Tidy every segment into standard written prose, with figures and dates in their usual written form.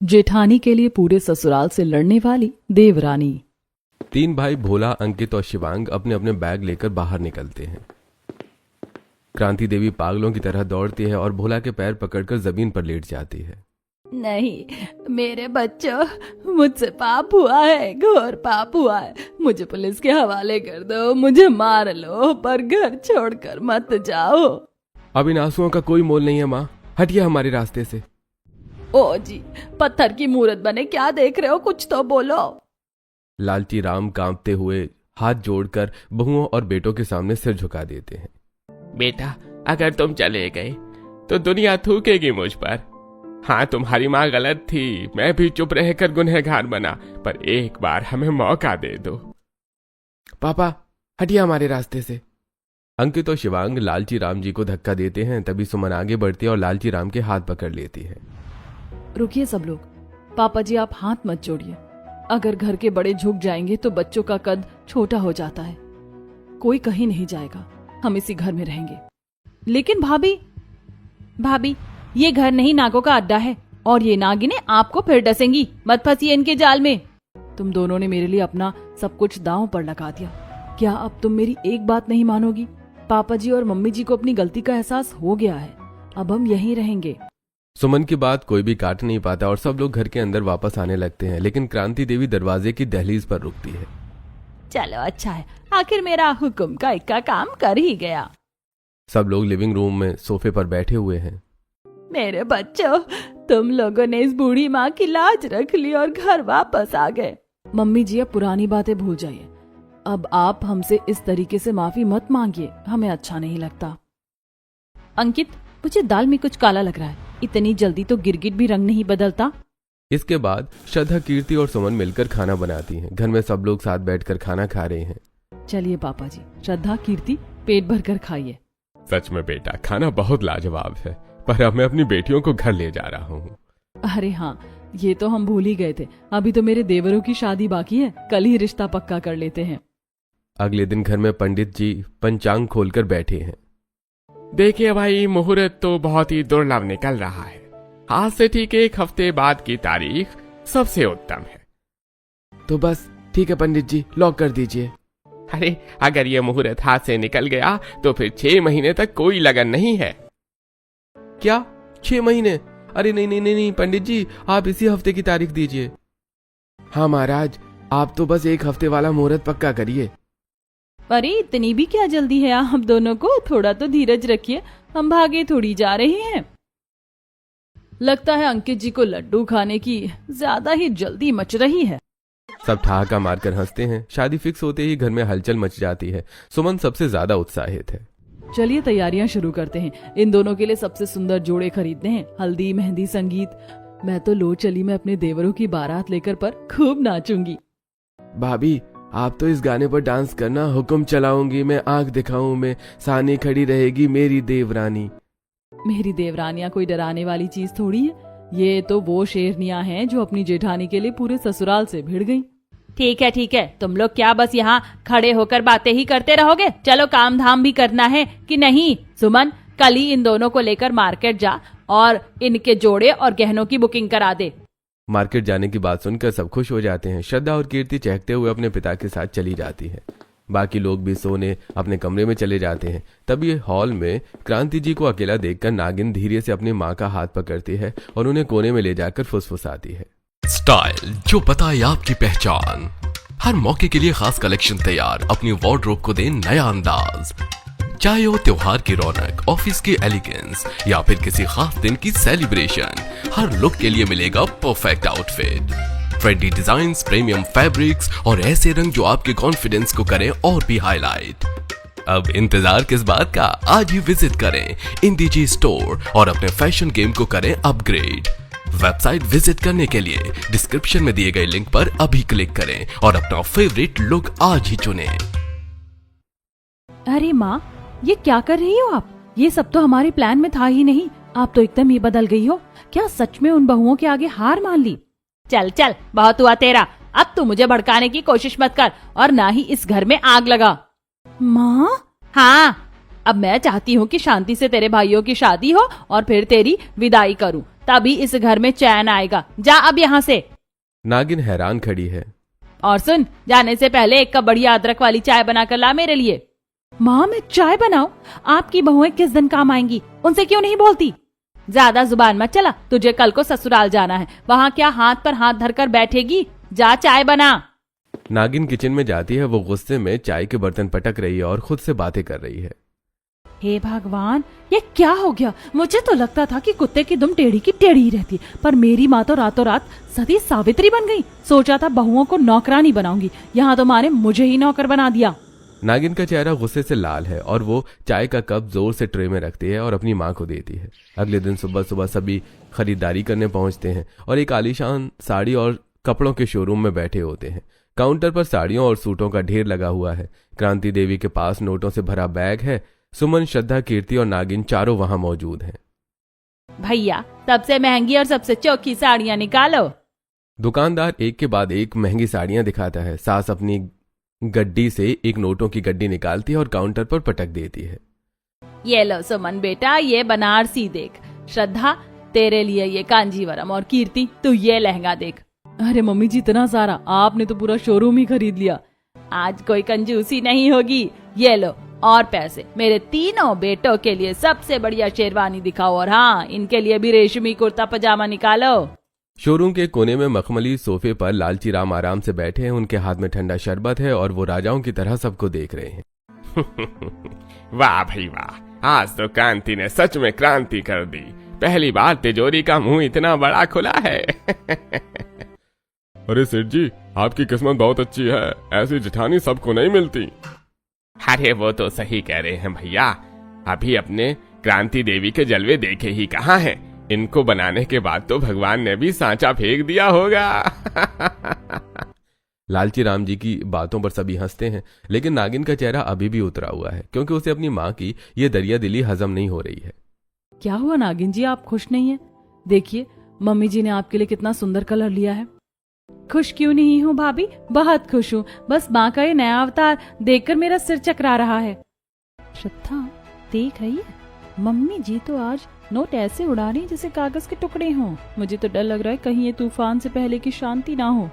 जेठानी के लिए पूरे ससुराल से लड़ने वाली देवरानी। तीन भाई भोला, अंकित और शिवांग अपने अपने बैग लेकर बाहर निकलते हैं। क्रांति देवी पागलों की तरह दौड़ती है और भोला के पैर पकड़कर जमीन पर लेट जाती है। नहीं मेरे बच्चों, मुझसे पाप हुआ है, घोर पाप हुआ है। मुझे पुलिस के हवाले कर दो, मुझे मार लो, पर घर छोड़कर मत जाओ। अब इन आंसुओं का कोई मोल नहीं है माँ, हटिए हमारे रास्ते से। ओ जी, पत्थर की मूरत बने क्या देख रहे हो, कुछ तो बोलो। लालची राम कांपते हुए हाथ जोड़कर बहुओं और बेटों के सामने सिर झुका देते हैं। बेटा, अगर तुम चले गए तो दुनिया थूकेगी मुझ पर। हाँ, तुम्हारी माँ गलत थी, मैं भी चुप रहकर गुनहगार बना, पर एक बार हमें मौका दे दो। पापा हटिए हमारे रास्ते से। अंकित और शिवांग लालची राम जी को धक्का देते हैं। तभी सुमन आगे बढ़ती है और लालची राम के हाथ पकड़ लेती है। रुकिए सब लोग, पापा जी आप हाथ मत जोड़िए। अगर घर के बड़े झुक जाएंगे तो बच्चों का कद छोटा हो जाता है। कोई कहीं नहीं जाएगा, हम इसी घर में रहेंगे। लेकिन भाभी ये घर नहीं, नागों का अड्डा है, और ये नागिनें आपको फिर डसेंगी, मत फंसिए इनके जाल में। तुम दोनों ने मेरे लिए अपना सब कुछ दांव पर लगा दिया, क्या अब तुम मेरी एक बात नहीं मानोगी? पापा जी और मम्मी जी को अपनी गलती का एहसास हो गया है, अब हम यहीं रहेंगे। सुमन की बात कोई भी काट नहीं पाता और सब लोग घर के अंदर वापस आने लगते हैं, लेकिन क्रांति देवी दरवाजे की दहलीज पर रुकती है। चलो अच्छा है, आखिर मेरा हुक्म का इक्का काम कर ही गया। सब लोग लिविंग रूम में सोफे पर बैठे हुए हैं। मेरे बच्चों, तुम लोगों ने इस बूढ़ी माँ की लाज रख ली और घर वापस आ गए। मम्मी जी अब पुरानी बातें भूल जाइए, अब आप हमसे इस तरीके से माफी मत मांगिए, हमें अच्छा नहीं लगता। अंकित, मुझे दाल में कुछ काला लग रहा है, इतनी जल्दी तो गिरगिट भी रंग नहीं बदलता। इसके बाद श्रद्धा, कीर्ति और सुमन मिलकर खाना बनाती हैं। घर में सब लोग साथ बैठकर खाना खा रहे हैं। चलिए पापा जी, श्रद्धा, कीर्ति पेट भर कर खाइए। सच में बेटा, खाना बहुत लाजवाब है, पर अब मैं अपनी बेटियों को घर ले जा रहा हूँ। अरे हाँ, ये तो हम भूल ही गए थे, अभी तो मेरे देवरों की शादी बाकी है, कल ही रिश्ता पक्का कर लेते हैं। अगले दिन घर में पंडित जी पंचांग खोलकर बैठे हैं। देखिए भाई, मुहूर्त तो बहुत ही दुर्लभ निकल रहा है। आज से ठीक 1 हफ्ते बाद की तारीख सबसे उत्तम है। तो बस ठीक है पंडित जी, लॉक कर दीजिए। अरे, अगर ये मुहूर्त हाथ से निकल गया तो फिर 6 महीने तक कोई लगन नहीं है। क्या 6 महीने? अरे नहीं नहीं नहीं नहीं पंडित जी, आप इसी हफ्ते की तारीख दीजिए। हाँ महाराज, आप तो बस 1 हफ्ते वाला मुहूर्त पक्का करिए। अरे इतनी भी क्या जल्दी है आप दोनों को, थोड़ा तो धीरज रखिए, हम भागे थोड़ी जा रहे हैं। लगता है अंकित जी को लड्डू खाने की ज्यादा ही जल्दी मच रही है। सब ठहाका मारकर हंसते हैं। शादी फिक्स होते ही घर में हलचल मच जाती है। सुमन सबसे ज्यादा उत्साहित है। चलिए तैयारियां शुरू करते हैं, इन दोनों के लिए सबसे सुंदर जोड़े खरीदने हैं, हल्दी, मेहंदी, संगीत। मैं तो लो चली में अपने देवरों की बारात लेकर पर खूब नाचूंगी। भाभी, आप तो इस गाने पर डांस करना, हुक्म चलाऊंगी मैं, आंख दिखाऊं मैं, सामने खड़ी रहेगी मेरी देवरानी। मेरी देवरानियां कोई डराने वाली चीज थोड़ी है, ये तो वो शेरनियां हैं जो अपनी जेठानी के लिए पूरे ससुराल से भिड़ गईं। ठीक है, तुम लोग क्या बस यहाँ खड़े होकर बातें ही करते रहोगे? चलो काम धाम भी करना है कि नहीं? सुमन, कल ही इन दोनों को लेकर मार्केट जा और इनके जोड़े और गहनों की बुकिंग करा दे। मार्केट जाने की बात सुनकर सब खुश हो जाते हैं। श्रद्धा और कीर्ति चहकते हुए अपने पिता के साथ चली जाती है। बाकी लोग भी सोने अपने कमरे में चले जाते हैं। तभी हॉल में क्रांति जी को अकेला देखकर नागिन धीरे से अपनी माँ का हाथ पकड़ती है और उन्हें कोने में ले जाकर फुसफुसाती है। स्टाइल जो बताए आपकी पहचान, हर मौके के लिए खास कलेक्शन तैयार, अपनी वार्डरोब को दे नया अंदाज। चाहे हो त्योहार की रौनक, ऑफिस की एलिगेंस या फिर किसी खास दिन की सेलिब्रेशन, हर लुक के लिए मिलेगा perfect outfit. Trendy designs, premium fabrics और ऐसे रंग जो आपके कॉन्फिडेंस को करें और भी हाईलाइट। अब इंतजार किस बात का, आज ही विजिट करें इंडीजी स्टोर और अपने फैशन गेम को करें अपग्रेड। वेबसाइट विजिट करने के लिए डिस्क्रिप्शन में दिए गए लिंक पर अभी क्लिक करें और अपना फेवरेट लुक आज ही चुनें। अरे माँ, ये क्या कर रही हो आप? ये सब तो हमारे प्लान में था ही नहीं, आप तो एकदम ही बदल गई हो। क्या सच में उन बहुओं के आगे हार मान ली? चल चल, बहुत हुआ तेरा, अब तू मुझे भड़काने की कोशिश मत कर और ना ही इस घर में आग लगा। माँ? हाँ, अब मैं चाहती हूँ कि शांति से तेरे भाइयों की शादी हो और फिर तेरी विदाई करूँ, तभी इस घर में चैन आएगा। जा अब यहाँ से। नागिन हैरान खड़ी है। और सुन, जाने से पहले एक कप बढ़िया अदरक वाली चाय बनाकर ला मेरे लिए। माँ मैं चाय बनाऊं? आपकी बहुएं किस दिन काम आएंगी, उनसे क्यों नहीं बोलती? ज्यादा जुबान मत चला, तुझे कल को ससुराल जाना है, वहाँ क्या हाथ पर हाथ धरकर बैठेगी? जा चाय बना। नागिन किचन में जाती है। वो गुस्से में चाय के बर्तन पटक रही है और खुद से बातें कर रही है। हे भगवान, ये क्या हो गया? मुझे तो लगता था कि कुत्ते की दुम टेढ़ी की टेढ़ी ही रहती, पर मेरी माँ तो रातों रात सती सावित्री बन गई। सोचा था बहुओं को नौकरानी बनाऊंगी, यहाँ तो माँ ने मुझे ही नौकर बना दिया। नागिन का चेहरा गुस्से से लाल है और वो चाय का कप जोर से ट्रे में रखती है और अपनी माँ को देती है। अगले दिन सुबह सुबह सभी खरीदारी करने पहुंचते हैं और एक आलीशान साड़ी और कपड़ों के शोरूम में बैठे होते हैं। काउंटर पर साड़ियों और सूटों का ढेर लगा हुआ है। क्रांति देवी के पास नोटों से भरा बैग है। सुमन, श्रद्धा, कीर्ति और नागिन चारों वहां मौजूद हैं। भैया, सबसे महंगी और सबसे चौकी साड़ियाँ निकालो। दुकानदार एक के बाद एक महंगी साड़ियां दिखाता है। सास अपनी गड्डी से एक नोटों की गड्डी निकालती है और काउंटर पर पटक देती है। ये लो सुमन बेटा, ये बनारसी देख। श्रद्धा, तेरे लिए ये कांजीवरम, और कीर्ति तू ये लहंगा देख। अरे मम्मी जी, इतना सारा? आपने तो पूरा शोरूम ही खरीद लिया। आज कोई कंजूसी नहीं होगी। ये लो और पैसे। मेरे तीनों बेटों के लिए सबसे बढ़िया शेरवानी दिखाओ, और हाँ, इनके लिए भी रेशमी कुर्ता पजामा निकालो। शोरूम के कोने में मखमली सोफे पर लालची राम आराम से बैठे हैं। उनके हाथ में ठंडा शरबत है और वो राजाओं की तरह सबको देख रहे हैं। वाह भाई वाह, आज तो क्रांति ने सच में क्रांति कर दी। पहली बार तिजोरी का मुंह इतना बड़ा खुला है। अरे सेठ जी, आपकी किस्मत बहुत अच्छी है, ऐसी जेठानी सबको नहीं मिलती। अरे वो तो सही कह रहे हैं भैया, अभी अपने क्रांति देवी के जलवे देखे ही कहाँ हैं। इनको बनाने के बाद तो भगवान ने भी सांचा फेंक दिया होगा। लालची राम जी की बातों पर सभी हंसते हैं, लेकिन नागिन का चेहरा अभी भी उतरा हुआ है, क्योंकि उसे अपनी माँ की ये दरिया दिली हजम नहीं हो रही है। क्या हुआ नागिन जी, आप खुश नहीं है? देखिए, मम्मी जी ने आपके लिए कितना सुंदर कलर लिया है। खुश क्यों नहीं हूँ भाभी, बहुत खुश हूँ। बस माँ का ये नया अवतार देखकर मेरा सिर चकरा रहा है। श्रद्धा, देख रही है, मम्मी जी तो आज नोट ऐसे उड़ा रही जैसे कागज के टुकड़े हों। मुझे तो डर लग रहा है कहीं ये तूफान से पहले की शांति ना हो।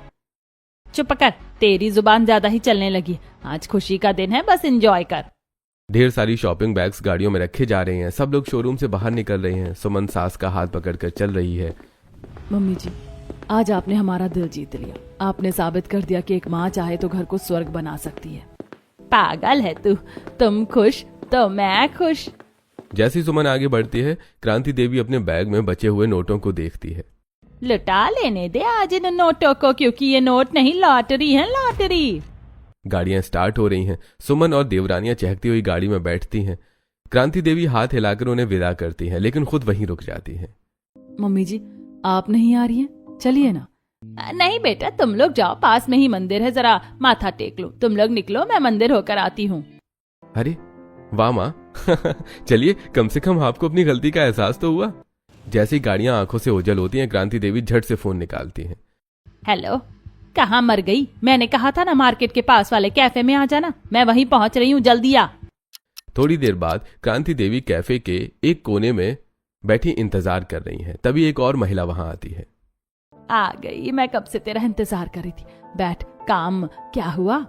चुप कर, तेरी जुबान ज्यादा ही चलने लगी। आज खुशी का दिन है, बस एंजॉय कर। ढेर सारी शॉपिंग बैग्स गाड़ियों में रखे जा रहे हैं। सब लोग शोरूम से बाहर निकल रहे हैं। सुमन सास का हाथ पकड़कर चल रही है। मम्मी जी, आज आपने हमारा दिल जीत लिया। आपने साबित कर दिया कि एक माँ चाहे तो घर को स्वर्ग बना सकती है। पागल है तू, तुम खुश तो मैं खुश। जैसी सुमन आगे बढ़ती है, क्रांति देवी अपने बैग में बचे हुए नोटों को देखती है। लुटा लेने दे आज इन नोटों को, क्योंकि ये नोट नहीं, लॉटरी है, लॉटरी। गाड़ियां स्टार्ट हो रही हैं। सुमन और देवरानियां चहकती हुई गाड़ी में बैठती हैं। क्रांति देवी हाथ हिलाकर उन्हें विदा करती है, लेकिन खुद वहीं रुक जाती है। मम्मी जी, आप नहीं आ रही हैं? चलिए ना। नहीं बेटा, तुम लोग जाओ, पास में ही मंदिर है, जरा माथा टेक लो। तुम लोग निकलो, मैं मंदिर होकर आती हूँ। अरे वाह माँ, चलिए, कम से कम आपको अपनी गलती का एहसास तो हुआ। जैसी गाड़ियां आंखों से ओझल होती हैं, क्रांति देवी झट से फोन निकालती हैं। हेलो, कहाँ मर गई? मैंने कहा था ना मार्केट के पास वाले कैफे में आ जाना, मैं वहीं पहुंच रही हूँ, जल्दी आ। थोड़ी देर बाद क्रांति देवी कैफे के एक कोने में बैठी इंतजार कर रही हैं। तभी एक और महिला वहां आती है। आ गई, मैं कब से तेरा इंतजार कर रही थी। बैठ, काम क्या हुआ?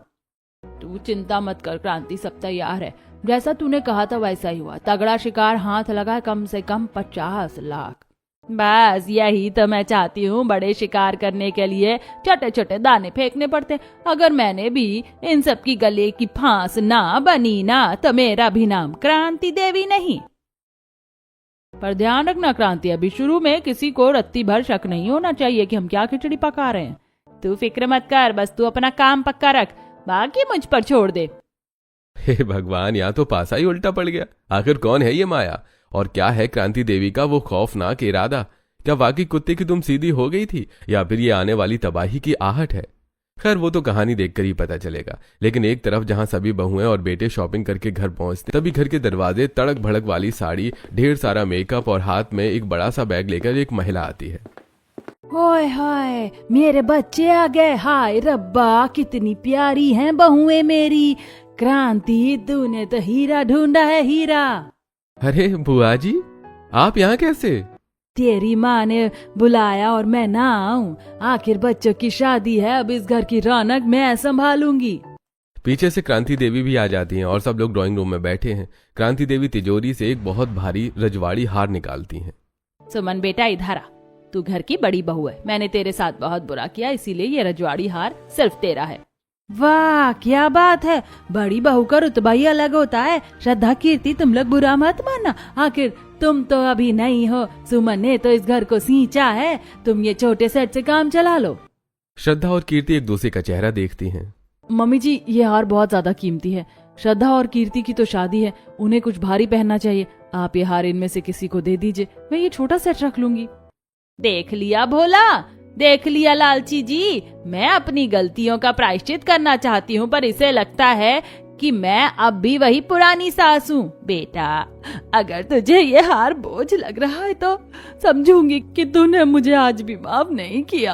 तू चिंता मत कर क्रांति, सब तैयार है। जैसा तूने कहा था वैसा ही हुआ। तगड़ा शिकार हाथ लगा, कम से कम 50 लाख। बस यही तो मैं चाहती हूँ। बड़े शिकार करने के लिए छोटे छोटे दाने फेंकने पड़ते। अगर मैंने भी इन सब की गले की फांस ना बनी ना, तो मेरा भी नाम क्रांति देवी नहीं। पर ध्यान रखना क्रांति, अभी शुरू में किसी को रत्ती भर शक नहीं होना चाहिए कि हम क्या खिचड़ी पका रहे हैं। तू फिक्र मत कर, बस तू अपना काम पक्का रख, बाकी मुझ पर छोड़ दे। हे भगवान, यहाँ तो पासा ही उल्टा पड़ गया। आखिर कौन है ये माया, और क्या है क्रांति देवी का वो खौफनाक इरादा? क्या वाकई कुत्ते की तुम सीधी हो गई थी, या फिर ये आने वाली तबाही की आहट है? खैर, वो तो कहानी देखकर ही पता चलेगा। लेकिन एक तरफ जहां सभी बहुएं और बेटे शॉपिंग करके घर पहुंचते, तभी घर के दरवाजे तड़क भड़क वाली साड़ी, ढेर सारा मेकअप और हाथ में एक बड़ा सा बैग लेकर एक महिला आती है। ओए हाय, मेरे बच्चे आ गए। हाय रब्बा, कितनी प्यारी हैं बहुएं मेरी। क्रांति, तूने तो हीरा ढूंढा है, हीरा। अरे बुआ जी, आप यहाँ कैसे? तेरी माँ ने बुलाया और मैं ना आऊं? आखिर बच्चों की शादी है, अब इस घर की रौनक मैं संभालूंगी। पीछे से क्रांति देवी भी आ जाती हैं और सब लोग ड्राइंग रूम में बैठे हैं। क्रांति देवी तिजोरी से एक बहुत भारी रजवाड़ी हार निकालती हैं। सुमन बेटा इधर आ, तू घर की बड़ी बहू है, मैंने तेरे साथ बहुत बुरा किया, इसीलिए ये रजवाड़ी हार सिर्फ तेरा है। वाह क्या बात है, बड़ी बहू का रुतबा ही अलग होता है। श्रद्धा कीर्ति तुम लोग बुरा मत मानना, आखिर तुम तो अभी नहीं हो, सुमन ने तो इस घर को सींचा है, तुम ये छोटे सेट से काम चला लो। श्रद्धा और कीर्ति एक दूसरे का चेहरा देखती हैं। मम्मी जी ये हार बहुत ज्यादा कीमती है, श्रद्धा और कीर्ति की तो शादी है, उन्हें कुछ भारी पहनना चाहिए, आप ये हार इनमें से किसी को दे दीजिए, मैं ये छोटा सेट रख लूंगी। देख लिया भोला, देख लिया लालची जी, मैं अपनी गलतियों का प्रायश्चित करना चाहती हूँ, पर इसे लगता है कि मैं अब भी वही पुरानी सास हूँ। बेटा अगर तुझे ये हार बोझ लग रहा है तो समझूंगी कि तूने मुझे आज भी माफ नहीं किया।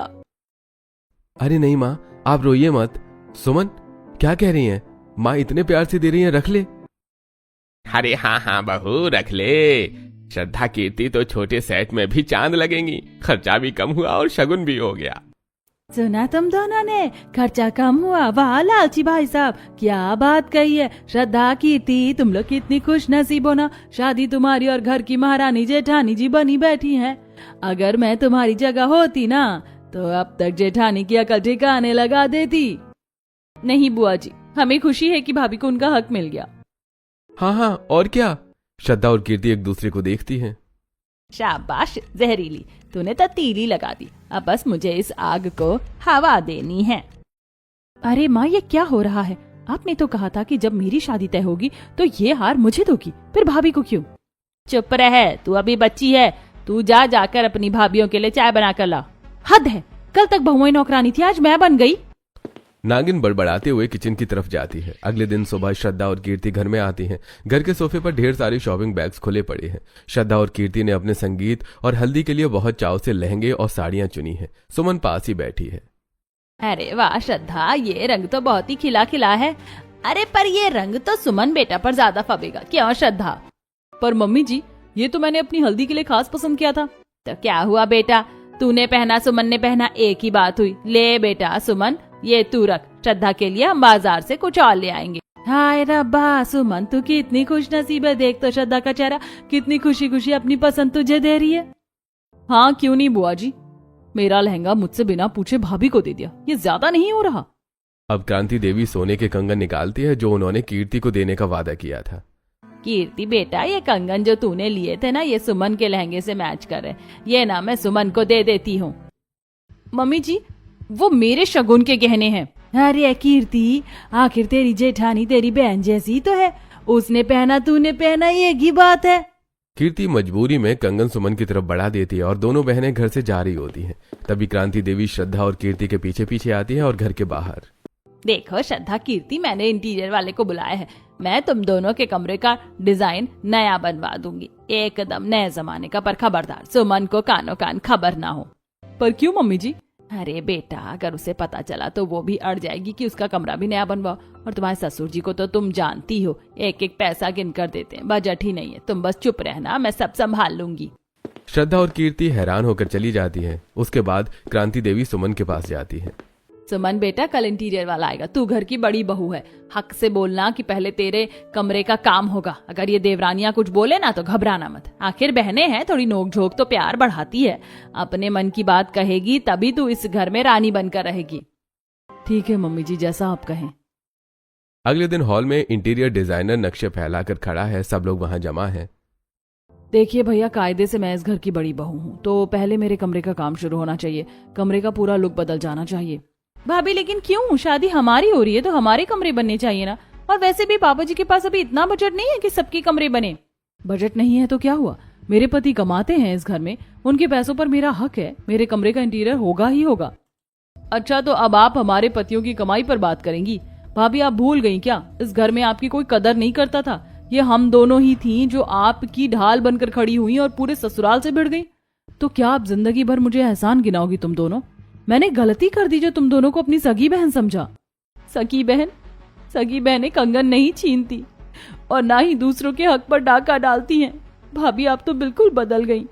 अरे नहीं माँ, आप रोइए मत। सुमन क्या कह रही हैं? माँ इतने प्यार से दे रही हैं, रख ले। अरे हाँ हाँ बहू रख ले, श्रद्धा कीर्ति तो छोटे सेट में भी चांद लगेंगी, खर्चा भी कम हुआ और शगुन भी हो गया। सुना तुम दोनों ने, खर्चा कम हुआ? वाह लालची भाई साहब क्या बात कही है। श्रद्धा कीर्ति तुम लोग कितनी खुश नसीब हो ना, शादी तुम्हारी और घर की महारानी जेठानी जी बनी बैठी है। अगर मैं तुम्हारी जगह होती ना तो अब तक जेठानी की अकल ठिकाने लगा देती। नहीं बुआ जी, हमें खुशी है कि भाभी को उनका हक मिल गया। हाँ हाँ और क्या। श्रद्धा और कीर्ति एक दूसरे को देखती हैं। शाबाश जहरीली, तूने तो तीली लगा दी, अब बस मुझे इस आग को हवा देनी है। अरे माँ ये क्या हो रहा है? आपने तो कहा था कि जब मेरी शादी तय होगी तो ये हार मुझे दोगी, फिर भाभी को क्यों? चुप रह, तू अभी बच्ची है, तू जा जाकर अपनी भाभियों के लिए चाय बना कर ला। हद है, कल तक बहुएं नौकरानी थी, आज मैं बन गई। नागिन बड़बड़ाते हुए किचन की तरफ जाती है। अगले दिन सुबह श्रद्धा और कीर्ति घर में आती हैं। घर के सोफे पर ढेर सारे शॉपिंग बैग्स खुले पड़े हैं। श्रद्धा और कीर्ति ने अपने संगीत और हल्दी के लिए बहुत चाव से लहंगे और साड़ियां चुनी हैं। सुमन पास ही बैठी है। अरे वाह श्रद्धा, ये रंग तो बहुत ही खिला खिला है। अरे पर ये रंग तो सुमन बेटा पर ज्यादा फबेगा, क्यों श्रद्धा? पर मम्मी जी ये तो मैंने अपनी हल्दी के लिए खास पसंद किया था। तो क्या हुआ बेटा, तूने पहना सुमन ने पहना, एक ही बात हुई। ले बेटा सुमन ये तू रख, श्रद्धा के लिए हम बाजार से कुछ और ले आएंगे। हाय रब्बा सुमन तू कितनी खुश नसीब है, देख तो श्रद्धा का चेहरा, कितनी खुशी खुशी अपनी पसंद तुझे दे रही है। हाँ क्यों नहीं बुआ जी, मेरा लहंगा मुझसे बिना पूछे भाभी को दे दिया, ये ज्यादा नहीं हो रहा? अब क्रांति देवी सोने के कंगन निकालती है जो उन्होंने कीर्ति को देने का वादा किया था। कीर्ति बेटा ये कंगन जो तूने लिए थे ना, ये सुमन के लहंगे से मैच कर रहे, ये ना मैं सुमन को दे देती हूँ। मम्मी जी वो मेरे शगुन के गहने हैं। अरे कीर्ति आखिर तेरी जेठानी तेरी बहन जैसी तो है, उसने पहना तूने पहना, ये एक ही बात है। कीर्ति मजबूरी में कंगन सुमन की तरफ बढ़ा देती है और दोनों बहनें घर से जा रही होती हैं। तभी क्रांति देवी श्रद्धा और कीर्ति के पीछे पीछे आती है और घर के बाहर। देखो श्रद्धा कीर्ति, मैंने इंटीरियर वाले को बुलाया है, मैं तुम दोनों के कमरे का डिजाइन नया बनवा दूंगी, एकदम नए जमाने का, पर खबरदार सुमन को कानो कान खबर ना हो। पर क्यों मम्मी जी? अरे बेटा अगर उसे पता चला तो वो भी अड़ जाएगी कि उसका कमरा भी नया बनवाओ, और तुम्हारे ससुर जी को तो तुम जानती हो, एक एक पैसा गिन कर देते हैं, बजट ही नहीं है, तुम बस चुप रहना, मैं सब संभाल लूंगी। श्रद्धा और कीर्ति हैरान होकर चली जाती है। उसके बाद क्रांति देवी सुमन के पास जाती है। सुमन बेटा कल इंटीरियर वाला आएगा, तू घर की बड़ी बहू है, हक से बोलना कि पहले तेरे कमरे का काम होगा। अगर ये देवरानियां कुछ बोले ना तो घबराना मत, आखिर बहनें हैं, थोड़ी नोक झोंक तो प्यार बढ़ाती है। अपने मन की बात कहेगी तभी तू इस घर में रानी बनकर रहेगी। ठीक है मम्मी जी, जैसा आप कहें। अगले दिन हॉल में इंटीरियर डिजाइनर नक्शे फैलाकर खड़ा है। सब लोग वहां जमा है। देखिए भैया, कायदे से मैं इस घर की बड़ी बहू हूँ, तो पहले मेरे कमरे का काम शुरू होना चाहिए, कमरे का पूरा लुक बदल जाना चाहिए। भाभी लेकिन क्यों, शादी हमारी हो रही है तो हमारे कमरे बनने चाहिए ना, और वैसे भी पापा जी के पास अभी इतना बजट नहीं है कि सबके कमरे बने। बजट नहीं है तो क्या हुआ, मेरे पति कमाते हैं इस घर में, उनके पैसों पर मेरा हक है, मेरे कमरे का इंटीरियर होगा ही होगा। अच्छा तो अब आप हमारे पतियों की कमाई पर बात करेंगी? भाभी आप भूल गई क्या, इस घर में आपकी कोई कदर नहीं करता था, ये हम दोनों ही थी जो आपकी ढाल बनकर खड़ी हुई और पूरे ससुराल से भिड़ गई। तो क्या आप जिंदगी भर मुझे एहसान गिनाओगी तुम दोनों? मैंने गलती कर दी जो तुम दोनों को अपनी सगी बहन समझा। सगी बहन? सगी बहनें कंगन नहीं छीनती और ना ही दूसरों के हक पर डाका डालती हैं। भाभी आप तो बिल्कुल बदल गई।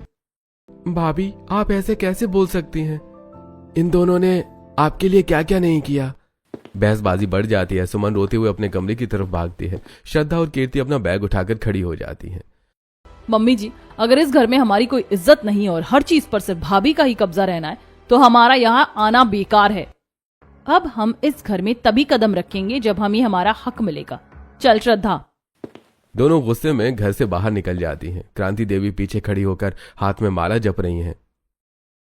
भाभी, आप ऐसे कैसे बोल सकती हैं? इन दोनों ने आपके लिए क्या क्या नहीं किया। बहसबाजी बढ़ जाती है। सुमन रोते हुए अपने कमरे की तरफ भागती है। श्रद्धा और कीर्ति अपना बैग उठाकर खड़ी हो जाती हैं। मम्मी जी, अगर इस घर में हमारी कोई इज्जत नहीं और हर चीज पर सिर्फ भाभी का ही कब्जा रहना है तो हमारा यहाँ आना बेकार है। अब हम इस घर में तभी कदम रखेंगे जब हमें हमारा हक मिलेगा। चल श्रद्धा। दोनों गुस्से में घर से बाहर निकल जाती हैं। क्रांति देवी पीछे खड़ी होकर हाथ में माला जप रही हैं।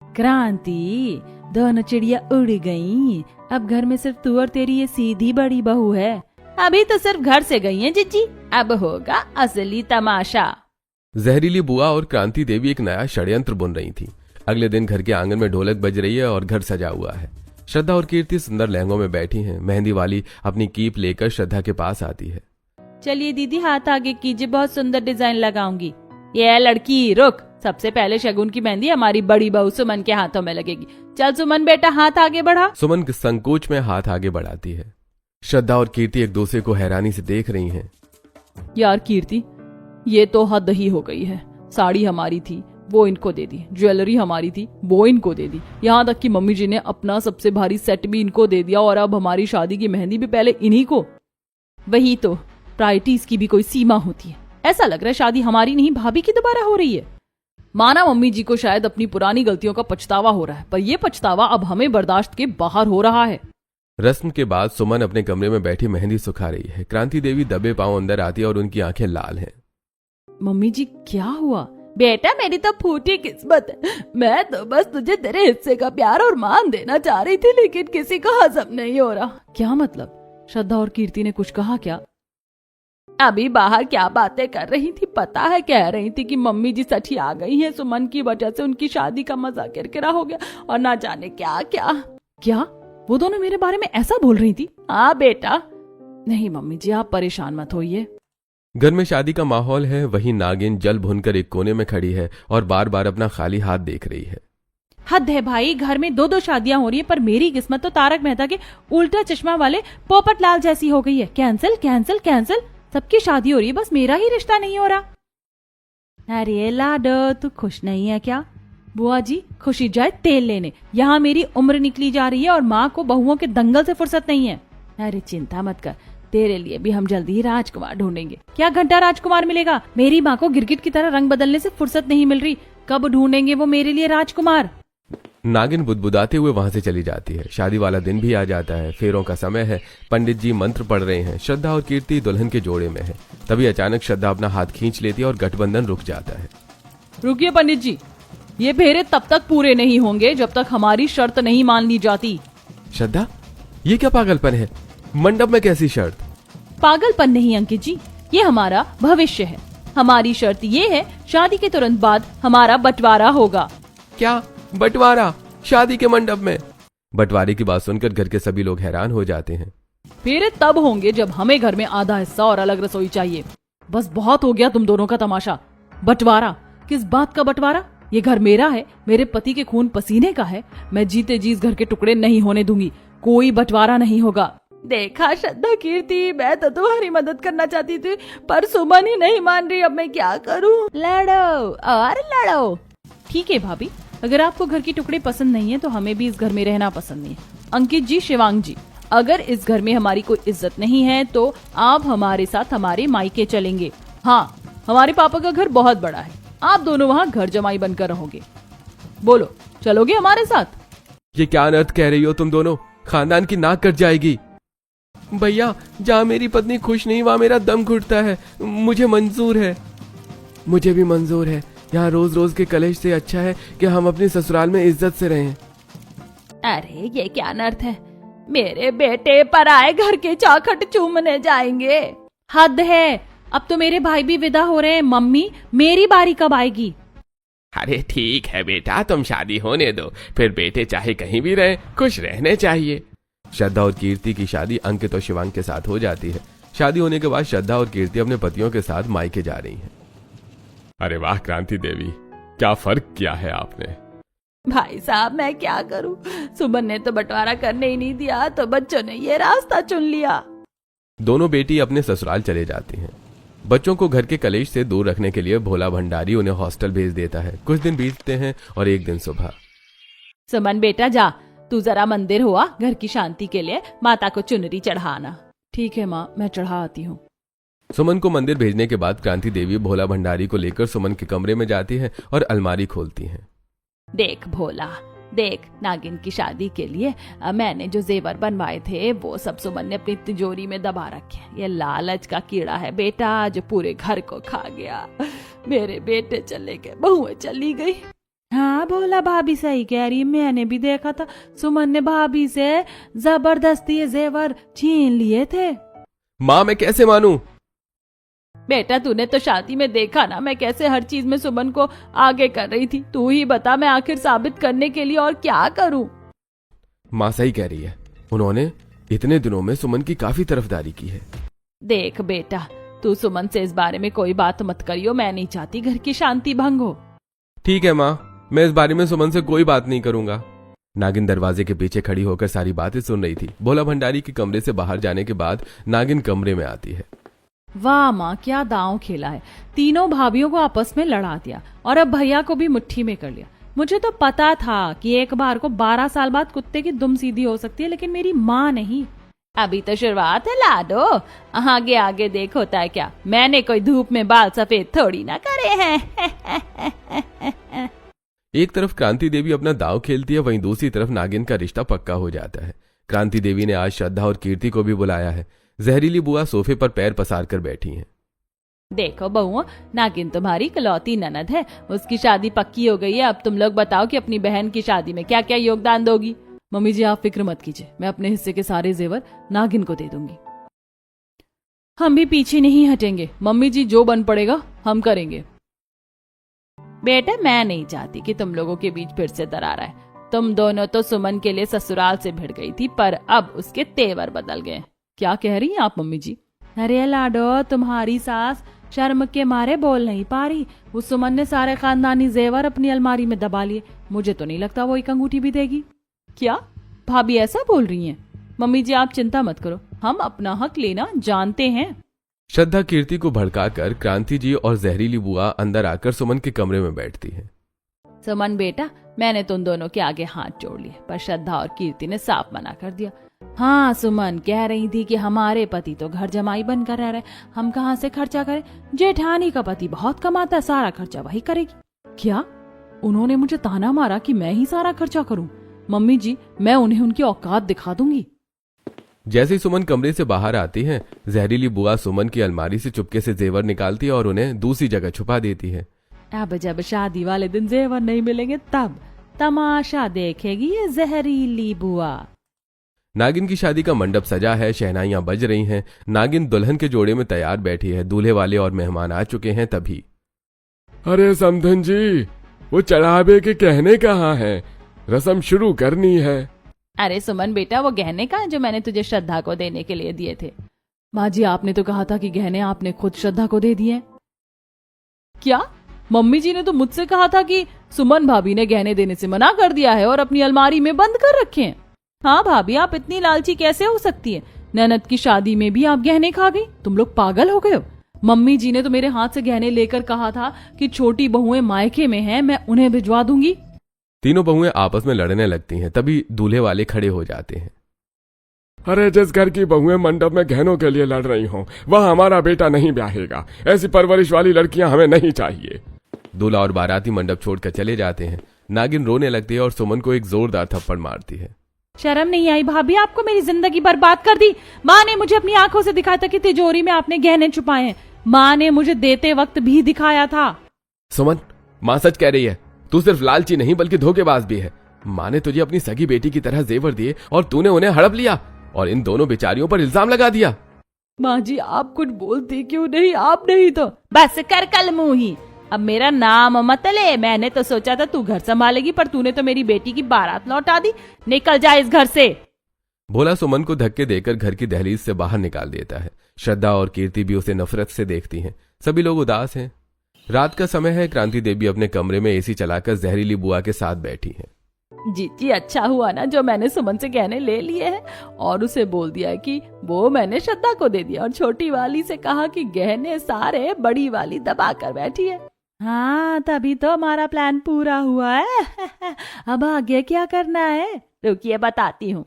क्रांति, दोनों चिड़िया उड़ गईं। अब घर में सिर्फ तू और तेरी ये सीधी बड़ी बहू है। अभी तो सिर्फ घर से गई हैं जिज्जी, अब होगा असली तमाशा। जहरीली बुआ और क्रांति देवी एक नया षड्यंत्र बुन रही थी। अगले दिन घर के आंगन में ढोलक बज रही है और घर सजा हुआ है। श्रद्धा और कीर्ति सुंदर लहंगों में बैठी हैं। मेहंदी वाली अपनी कीप लेकर श्रद्धा के पास आती है। चलिए दीदी, हाथ आगे कीजिए, बहुत सुंदर डिजाइन लगाऊंगी। ये लड़की रुक, सबसे पहले शगुन की मेहंदी हमारी बड़ी बहू सुमन के हाथों में लगेगी। चल सुमन बेटा, हाथ आगे बढ़ा। सुमन संकोच में हाथ आगे बढ़ाती है। श्रद्धा और कीर्ति एक दूसरे को हैरानी से देख रही हैं। यार कीर्ति, ये तो हद ही हो गई है। साड़ी हमारी थी, वो इनको दे दी। ज्वेलरी हमारी थी, वो इनको दे दी। यहाँ तक कि मम्मी जी ने अपना सबसे भारी सेट भी इनको दे दिया और अब हमारी शादी की मेहंदी भी पहले इन्हीं को। वही तो, प्रायोरिटीज की भी कोई सीमा होती है। ऐसा लग रहा है शादी हमारी नहीं भाभी की दोबारा हो रही है। माना मम्मी जी को शायद अपनी पुरानी गलतियों का पछतावा हो रहा है, पर यह पछतावा अब हमें बर्दाश्त के बाहर हो रहा है। रस्म के बाद सुमन अपने कमरे में बैठी मेहंदी सुखा रही है। क्रांति देवी दबे पांव अंदर आती है और उनकी आंखें लाल हैं। मम्मी जी, क्या हुआ? बेटा, मेरी तो फूटी किस्मत है। मैं तो बस तुझे तेरे हिस्से का प्यार और मान देना चाह रही थी, लेकिन किसी का हजम नहीं हो रहा। क्या मतलब? श्रद्धा और कीर्ति ने कुछ कहा क्या? अभी बाहर क्या बातें कर रही थी पता है? कह रही थी कि मम्मी जी सठी आ गई हैं, सुमन की वजह से उनकी शादी का मजा किरकिरा हो गया और ना जाने क्या क्या। क्या वो दोनों मेरे बारे में ऐसा बोल रही थी? हाँ बेटा। नहीं मम्मी जी, आप परेशान मत होइए। घर में शादी का माहौल है। वहीं नागिन जल भुनकर एक कोने में खड़ी है और बार बार अपना खाली हाथ देख रही है। हद है भाई, घर में दो शादियां हो रही है, पर मेरी किस्मत तो तारक मेहता के उल्टा चश्मा वाले पोपट लाल जैसी हो गई है। Cancel cancel cancel. सबकी शादी हो रही है, बस मेरा ही रिश्ता नहीं हो रहा। अरे लाडो, तू खुश नहीं है क्या? बुआ जी, खुशी जाए तेल लेने। यहाँ मेरी उम्र निकली जा रही है और माँ को बहुओं के दंगल से फुर्सत नहीं है। अरे चिंता मत कर, तेरे लिए भी हम जल्दी ही राजकुमार ढूंढेंगे। क्या घंटा राजकुमार मिलेगा? मेरी माँ को गिरगिट की तरह रंग बदलने से फुर्सत नहीं मिल रही। कब ढूंढेंगे वो मेरे लिए राजकुमार? नागिन बुदबुदाते हुए वहां से चली जाती है। शादी वाला दिन भी आ जाता है। फेरों का समय है। पंडित जी मंत्र पढ़ रहे हैं। श्रद्धा और कीर्ति दुल्हन के जोड़े में है। तभी अचानक श्रद्धा अपना हाथ खींच लेती है और गठबंधन रुक जाता है। रुकिए पंडित जी, ये फेरे तब तक पूरे नहीं होंगे जब तक हमारी शर्त नहीं मान ली जाती। श्रद्धा, ये क्या पागलपन है? मंडप में कैसी शर्त? पागलपन नहीं अंकित जी, ये हमारा भविष्य है। हमारी शर्त ये है, शादी के तुरंत बाद हमारा बंटवारा होगा। क्या बंटवारा? शादी के मंडप में? बंटवारे की बात सुनकर घर के सभी लोग हैरान हो जाते हैं। फेरे तब होंगे जब हमें घर में आधा हिस्सा और अलग रसोई चाहिए। बस बहुत हो गया तुम दोनों का तमाशा। बंटवारा? किस बात का बंटवारा? ये घर मेरा है, मेरे पति के खून पसीने का है। मैं जीते जी इस घर के टुकड़े नहीं होने दूंगी। कोई बंटवारा नहीं होगा। देखा श्रद्धा कीर्ति, मैं तो तुम्हारी मदद करना चाहती थी, पर सुमन ही नहीं मान रही। अब मैं क्या करूं? लड़ो और लड़ो। ठीक है भाभी, अगर आपको घर के टुकड़े पसंद नहीं है तो हमें भी इस घर में रहना पसंद नहीं है। अंकित जी, शिवांग जी, अगर इस घर में हमारी कोई इज्जत नहीं है तो आप हमारे साथ हमारे मायके चलेंगे। हाँ, हमारे पापा का घर बहुत बड़ा है, आप दोनों वहाँ घर जमाई बनकर रहोगे। बोलो, चलोगे हमारे साथ? ये क्या अनर्थ कह रही हो तुम दोनों? खानदान की नाक कट जाएगी। भैया, जहाँ मेरी पत्नी खुश नहीं वहाँ मेरा दम घुटता है। मुझे मंजूर है। मुझे भी मंजूर है। यहाँ रोज रोज के कलेश से अच्छा है कि हम अपनी ससुराल में इज्जत से रहें। अरे ये क्या अनर्थ है? मेरे बेटे पराए घर के चौखट चूमने जाएंगे। हद है, अब तो मेरे भाई भी विदा हो रहे हैं। मम्मी, मेरी बारी कब आएगी? अरे ठीक है बेटा, तुम शादी होने दो, फिर बेटे चाहे कहीं भी रहे, खुश रहने चाहिए। श्रद्धा और कीर्ति की शादी अंकित और शिवांग के साथ हो जाती है। शादी होने के बाद श्रद्धा और कीर्ति अपने पतियों के साथ मायके जा रही हैं। अरे वाह क्रांति देवी, क्या फर्क किया है आपने। भाई साहब, मैं क्या करूं? सुमन ने तो बंटवारा करने ही नहीं दिया, तो बच्चों ने ये रास्ता चुन लिया। दोनों बेटी अपने ससुराल चले जाती हैं। बच्चों को घर के कलेश से दूर रखने के लिए भोला भंडारी उन्हें हॉस्टल भेज देता है। कुछ दिन बीतते हैं और एक दिन सुबह। सुमन बेटा जा, तू जरा मंदिर हुआ घर की शांति के लिए माता को चुनरी चढ़ाना। ठीक है माँ, मैं चढ़ा आती हूँ। सुमन को मंदिर भेजने के बाद क्रांति देवी भोला भंडारी को लेकर सुमन के कमरे में जाती है और अलमारी खोलती हैं। देख भोला, देख, नागिन की शादी के लिए मैंने जो जेवर बनवाए थे वो सब सुमन ने अपनी तिजोरी में दबा रखे। ये लालच का कीड़ा है बेटा जो पूरे घर को खा गया। मेरे बेटे चले गए, बहुएं चली गई। हाँ भोला, भाभी सही कह रही, मैंने भी देखा था सुमन ने भाभी से जबरदस्ती ये जेवर छीन लिए थे। माँ मैं कैसे मानूं? बेटा तूने तो शादी में देखा ना मैं कैसे हर चीज में सुमन को आगे कर रही थी। तू ही बता, मैं आखिर साबित करने के लिए और क्या करूं? माँ सही कह रही है, उन्होंने इतने दिनों में सुमन की काफी तरफदारी की है। देख बेटा, तू सुमन से इस बारे में कोई बात मत करियो, मैं नहीं चाहती घर की शांति भंग हो। ठीक है माँ, मैं इस बारे में सुमन से कोई बात नहीं करूंगा। नागिन दरवाजे के पीछे खड़ी होकर सारी बातें सुन रही थी। भोला भंडारी के कमरे से बाहर जाने के बाद नागिन कमरे में आती है। वाह माँ, क्या दांव खेला है। तीनों भाभियों को आपस में लड़ा दिया और अब भैया को भी मुट्ठी में कर लिया। मुझे तो पता था कि एक बार को 12 साल बाद कुत्ते की दुम सीधी हो सकती है, लेकिन मेरी माँ नहीं। अभी तो शुरुआत है लाडो, आगे आगे देख होता है क्या। मैंने कोई धूप में बाल सफेद थोड़ी ना करे हैं। एक तरफ क्रांति देवी अपना दाव खेलती है, वहीं दूसरी तरफ नागिन का रिश्ता पक्का हो जाता है। क्रांति देवी ने आज श्रद्धा और कीर्ति को भी बुलाया है। जहरीली बुआ सोफे पर पैर पसार कर बैठी हैं। देखो बहुओं, नागिन तुम्हारी इकलौती ननद है, उसकी शादी पक्की हो गई है। अब तुम लोग बताओ कि अपनी बहन की शादी में क्या क्या योगदान दोगी। मम्मी जी आप फिक्र मत कीजिए, मैं अपने हिस्से के सारे जेवर नागिन को दे दूंगी। हम भी पीछे नहीं हटेंगे मम्मी जी, जो बन पड़ेगा हम करेंगे। बेटा मैं नहीं चाहती कि तुम लोगों के बीच फिर से दरार आए। तुम दोनों तो सुमन के लिए ससुराल से भिड़ गई थी, पर अब उसके तेवर बदल गए। क्या कह रही हैं आप मम्मी जी? अरे लाडो, तुम्हारी सास शर्म के मारे बोल नहीं पा रही। उस सुमन ने सारे खानदानी जेवर अपनी अलमारी में दबा लिए। मुझे तो नहीं लगता वो एक अंगूठी भी देगी। क्या भाभी ऐसा बोल रही हैं? मम्मी जी आप चिंता मत करो, हम अपना हक लेना जानते हैं। श्रद्धा कीर्ति को भड़काकर क्रांति जी और जहरीली बुआ अंदर आकर सुमन के कमरे में बैठती है। सुमन बेटा, मैंने तुम दोनों के आगे हाथ जोड़ लिए, पर श्रद्धा और कीर्ति ने साफ मना कर दिया। हाँ सुमन कह रही थी कि हमारे पति तो घर जमाई बनकर रह रहे, हम कहाँ से खर्चा करें। जेठानी का पति बहुत कमाता है, सारा खर्चा वही करेगी। क्या उन्होंने मुझे ताना मारा कि मैं ही सारा खर्चा करूं? मम्मी जी मैं उन्हें उनकी औकात दिखा दूंगी। जैसे ही सुमन कमरे से बाहर आती है, जहरीली बुआ सुमन की अलमारी से चुपके से जेवर निकालती है और उन्हें दूसरी जगह छुपा देती है। अब जब शादी वाले दिन जेवर नहीं मिलेंगे तब तमाशा देखेगी ये जहरीली बुआ। नागिन की शादी का मंडप सजा है, शहनाइयां बज रही हैं। नागिन दुल्हन के जोड़े में तैयार बैठी है। दूल्हे वाले और मेहमान आ चुके हैं। तभी अरे समधन जी, वो चढ़ावे के कहने कहाँ है? रस्म शुरू करनी है। अरे सुमन बेटा, वो गहने का जो मैंने तुझे श्रद्धा को देने के लिए दिए थे। माँ जी आपने तो कहा था कि गहने आपने खुद श्रद्धा को दे दिए। क्या? मम्मी जी ने तो मुझसे कहा था कि सुमन भाभी ने गहने देने से मना कर दिया है और अपनी अलमारी में बंद कर रखे हैं। हाँ भाभी, आप इतनी लालची कैसे हो सकती है? ननद की शादी में भी आप गहने खा गई? तुम लोग पागल हो गए हो। मम्मी जी ने तो मेरे हाथ से गहने लेकर कहा था कि छोटी बहुएं मायके में हैं, मैं उन्हें भिजवा दूंगी। तीनों बहुएं आपस में लड़ने लगती हैं। तभी दूल्हे वाले खड़े हो जाते हैं। अरे जिस घर की बहुएं मंडप में गहनों के लिए लड़ रही हों, वह हमारा बेटा नहीं ब्याहेगा। ऐसी परवरिश वाली लड़कियां हमें नहीं चाहिए। दूल्हा और बाराती मंडप छोड़कर चले जाते हैं। नागिन रोने लगती है और सुमन को एक जोरदार थप्पड़ मारती है। शर्म नहीं आई भाभी? आपको मेरी जिंदगी बर्बाद कर दी। माँ ने मुझे अपनी आंखों से दिखाया था कि तिजोरी में आपने गहने छुपाए हैं। माँ ने मुझे देते वक्त भी दिखाया था। सुमन, माँ सच कह रही है। तू सिर्फ लालची नहीं बल्कि धोखेबाज भी है। माँ ने तुझे अपनी सगी बेटी की तरह जेवर दिए और तूने उन्हें हड़प लिया और इन दोनों बेचारियों पर इल्जाम लगा दिया। माँ जी आप कुछ बोलती क्यों नहीं? आप नहीं तो बस कर कल मुंही। अब मेरा नाम मत ले। मैंने तो सोचा था तू घर संभालेगी, पर तूने तो मेरी बेटी की बारात लौटा दी। निकल जा इस घर से। भोला सुमन को धक्के देकर घर की दहलीज से बाहर निकाल देता है। श्रद्धा और कीर्ति भी उसे नफरत से देखती हैं। सभी लोग उदास हैं। रात का समय है। क्रांति देवी अपने कमरे में एसी चलाकर जहरीली बुआ के साथ बैठी हैं। जीजी अच्छा हुआ ना जो मैंने सुमन से गहने ले लिए हैं और उसे बोल दिया है कि वो मैंने श्रद्धा को दे दिया और छोटी वाली से कहा कि गहने सारे बड़ी वाली दबा कर बैठी है। हाँ तभी तो हमारा प्लान पूरा हुआ है। अब आगे क्या करना है रुकिए बताती हूँ।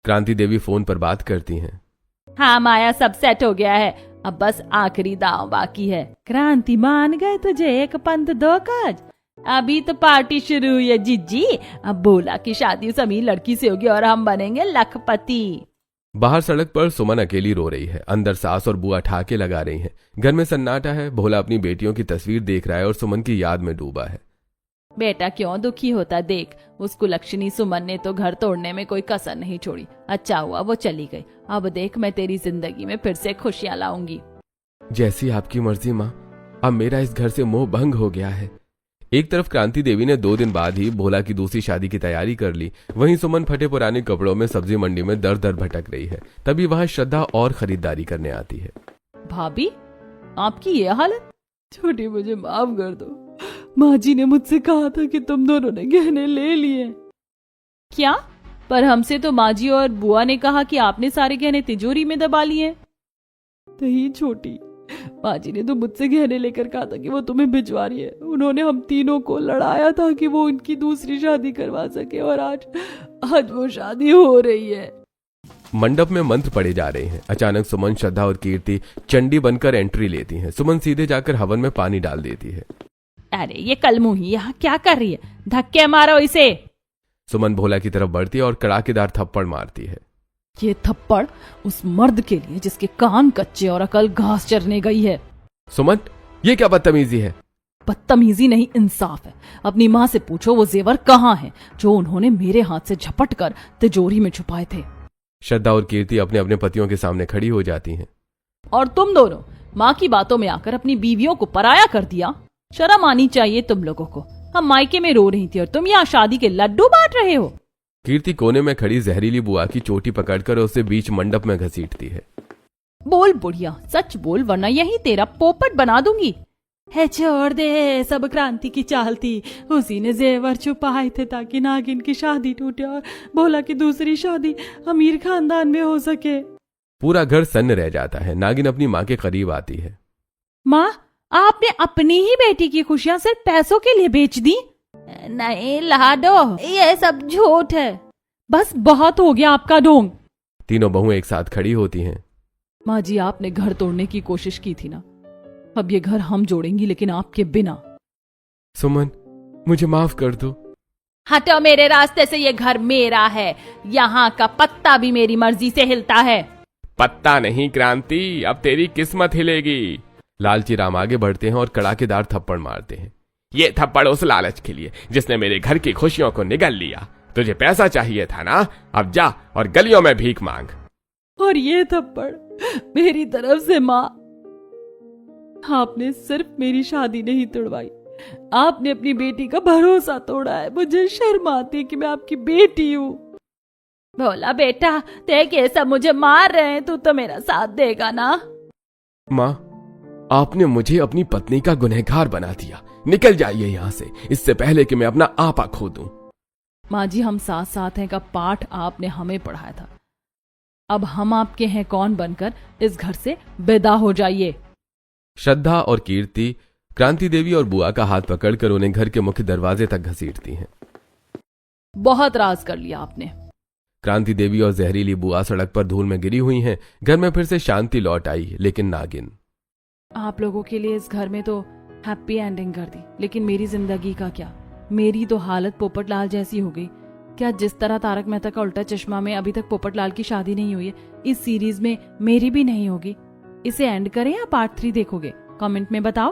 क्रांति देवी फोन पर बात करती हैं। हाँ माया सब सेट हो गया है, अब बस आखिरी दांव बाकी है। क्रांति मान गए तुझे एक पंथ दो काज। अभी तो पार्टी शुरू हुई है जीजी, अब बोला कि शादी उस अमीर लड़की से होगी और हम बनेंगे लखपति। बाहर सड़क पर सुमन अकेली रो रही है, अंदर सास और बुआ ठाके लगा रही हैं। घर में सन्नाटा है। भोला अपनी बेटियों की तस्वीर देख रहा है और सुमन की याद में डूबा है। बेटा क्यों दुखी होता, देख उस कुलक्षणी सुमन ने तो घर तोड़ने में कोई कसर नहीं छोड़ी। अच्छा हुआ वो चली गई, अब देख मैं तेरी जिंदगी में फिर से खुशियां लाऊंगी। जैसी आपकी मर्जी माँ, अब मेरा इस घर से मोह भंग हो गया है। एक तरफ क्रांति देवी ने 2 दिन बाद ही भोला की दूसरी शादी की तैयारी कर ली, वहीं सुमन फटे पुराने कपड़ों में सब्जी मंडी में दर दर भटक रही है। तभी वहां श्रद्धा और खरीदारी करने आती है। भाभी आपकी ये हालत? छोटी मुझे माफ कर दो, माँ जी ने मुझसे कहा था कि तुम दोनों ने गहने ले लिए। क्या? पर हमसे तो माँ जी और बुआ ने कहा कि आपने सारे गहने तिजोरी में दबा लिए। नहीं छोटी, माँ जी ने तो मुझसे गहने लेकर कहा था कि वो तुम्हें भिजवा रही है। उन्होंने हम तीनों को लड़ाया था कि वो उनकी दूसरी शादी करवा सके और आज वो शादी हो रही है। मंडप में मंत्र पढ़े जा रहे हैं। अचानक सुमन, श्रद्धा और कीर्ति चंडी बनकर एंट्री लेती हैं। सुमन सीधे जाकर हवन में पानी डाल देती है। अरे ये कलमुही यहाँ क्या कर रही है, धक्के मारो इसे। सुमन भोला की तरफ बढ़ती है और कड़ाकेदार थप्पड़ मारती है। ये थप्पड़ उस मर्द के लिए जिसके कान कच्चे और अकल घास चरने गई है। सुमन, ये क्या बदतमीजी है? बदतमीजी नहीं, इंसाफ है। अपनी माँ से पूछो वो जेवर कहाँ है जो उन्होंने मेरे हाथ से झपट कर तिजोरी में छुपाए थे। श्रद्धा और कीर्ति अपने अपने पतियों के सामने खड़ी हो जाती हैं। और तुम दोनों माँ की बातों में आकर अपनी बीवियों को पराया कर दिया। शर्म आनी चाहिए तुम लोगों को। हम मायके में रो रही थी और तुम यहाँ शादी के लड्डू बांट रहे हो। कीर्ति कोने में खड़ी जहरीली बुआ की चोटी पकड़कर उसे बीच मंडप में घसीटती है। बोल बुढ़िया, सच बोल वरना यही तेरा पोपट बना दूंगी। है छोड़ दे, सब क्रांति की चाल थी। उसी ने जेवर छुपाए थे ताकि नागिन की शादी टूटे और भोला की दूसरी शादी अमीर खानदान में हो सके। पूरा घर सन्न रह जाता है। नागिन अपनी माँ के करीब आती है। माँ, आपने अपनी ही बेटी की खुशियाँ सिर्फ पैसों के लिए बेच दी? नहीं लाडो, ये सब झूठ है। बस बहुत हो गया आपका ढोंग। तीनों बहुएं एक साथ खड़ी होती हैं। माँ जी, आपने घर तोड़ने की कोशिश की थी ना, अब ये घर हम जोड़ेंगी लेकिन आपके बिना। सुमन, मुझे माफ कर दो। हटो मेरे रास्ते से, ये घर मेरा है। यहाँ का पत्ता भी मेरी मर्जी से हिलता है। पत्ता नहीं क्रांति, अब तेरी किस्मत हिलेगी। लालची राम आगे बढ़ते हैं और कड़ाकेदार थप्पड़ मारते हैं। ये थप्पड़ उस लालच के लिए जिसने मेरे घर की खुशियों को निगल लिया। तुझे पैसा चाहिए था ना, अब जा और गलियों में भीख मांग। और ये थप्पड़ मेरी तरफ से माँ। आपने सिर्फ मेरी शादी नहीं तोड़वाई, आपने अपनी बेटी का भरोसा तोड़ा है। मुझे शर्म आती है कि मैं आपकी बेटी हूँ। भोला बेटा, देख ये सब मुझे मार रहे हैं, तू तो मेरा साथ देगा ना? माँ, आपने मुझे अपनी पत्नी का गुनहगार बना दिया। निकल जाइए यहाँ से, इससे पहले कि मैं अपना आपा खो दूं। माँ जी, हम साथ साथ हैं का पाठ आपने हमें पढ़ाया था। अब हम आपके हैं कौन बनकर इस घर से विदा हो जाइए। श्रद्धा और कीर्ति क्रांति देवी और बुआ का हाथ पकड़कर उन्हें घर के मुख्य दरवाजे तक घसीटती हैं। बहुत राज कर लिया आपने। क्रांति देवी और जहरीली बुआ सड़क पर धूल में गिरी हुई हैं। घर में फिर से शांति लौट आई, लेकिन नागिन। आप लोगों के लिए इस घर में तो हैप्पी एंडिंग कर दी, लेकिन मेरी जिंदगी का क्या? मेरी तो हालत पोपटलाल जैसी हो गई। क्या जिस तरह तारक मेहता का उल्टा चश्मा में अभी तक पोपटलाल की शादी नहीं हुई है, इस सीरीज में मेरी भी नहीं होगी। इसे एंड करें या पार्ट 3 देखोगे? कमेंट में बताओ।